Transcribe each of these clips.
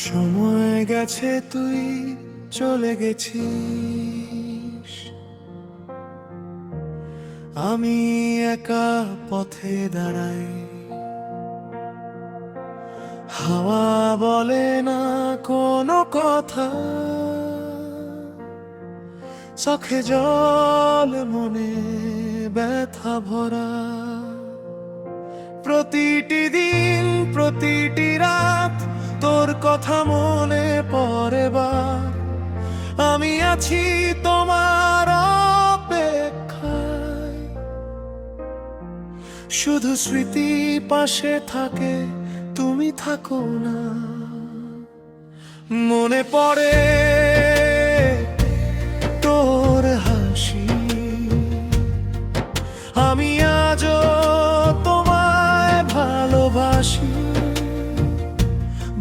সময় গেছে, তুই চলে গেছিস, আমি একা পথে দাঁড়াই। হাওয়া বলে না কোনো কথা, চোখে জল, মনে ব্যথা ভরা। প্রতিটি দিন, প্রতিটি রাত তোর কথা মনে পড়ে বার। আমি আছি তোমার অপেক্ষায়, শুধু স্মৃতি পাশে থাকে, তুমি থাকো না। মনে পড়ে তোর হাসি, আমি আজও তোমায় ভালোবাসি।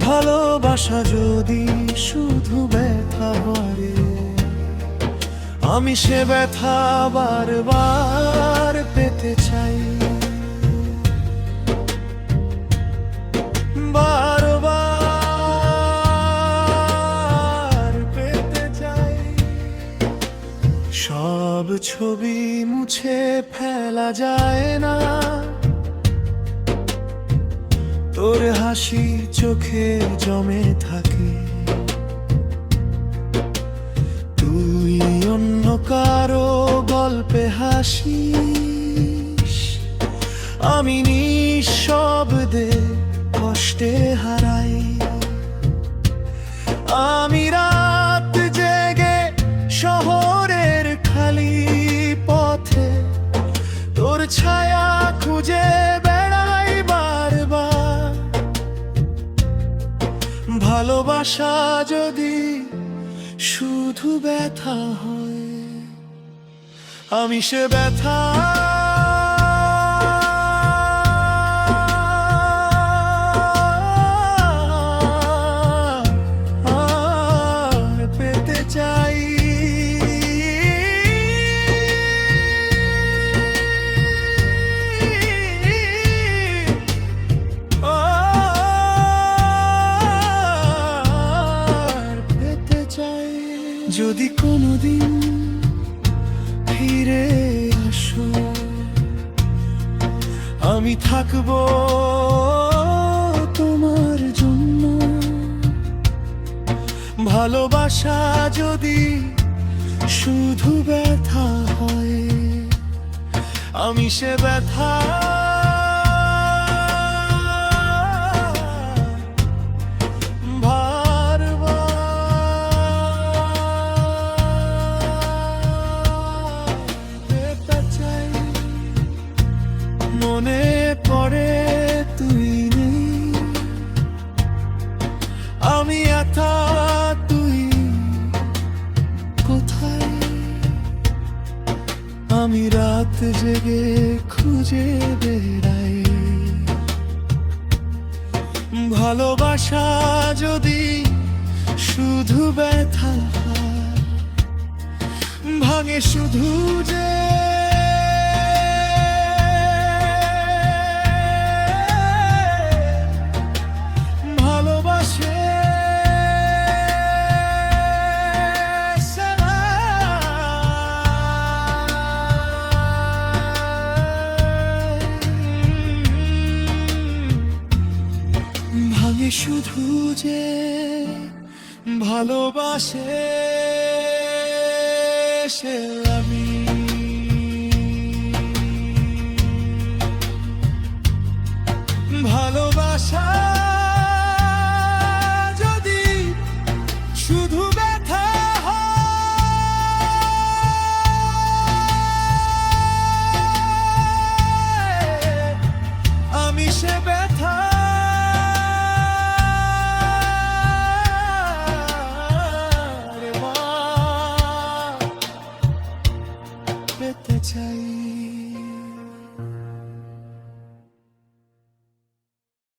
ভালোবাসা যদি শুধু ব্যথা হয়, আমি সে ব্যথা বারবার পেতে চাই। বারবার পেতে চাই। সব ছবি মুছে ফেলা যায় না, তোর হাসি চোখে জমে থাকে। তুই অন্য কারো গল্পে হাসিস, আমি নিঃশব্দে কষ্টে হারাই। আমি রাত জেগে শহরের খালি পথে তোর ছায়া খুঁজে বেড়াই বারবার। ভালোবাসা যদি শুধু ব্যথা হয়, আমি সে ব্যথা পেতে চাই। যদি কোনোদিন ফিরে আসো, আমি থাকবো তোমার জন্য। ভালোবাসা যদি শুধু ব্যথা হয়, আমি সে ব্যথা মনে পড়ে তুই নেই, আমি একা, তুই কোথায়? আমি রাত জেগে খুঁজে বেড়াই। ভালোবাসা যদি শুধু ব্যথা হয়, ভাঙে শুধু যে শুধু যে ভালোবাসে সে আমি। ভালোবাসা যদি শুধু ব্যথা হয়, আমি সে ব্যথা পেতে চাই।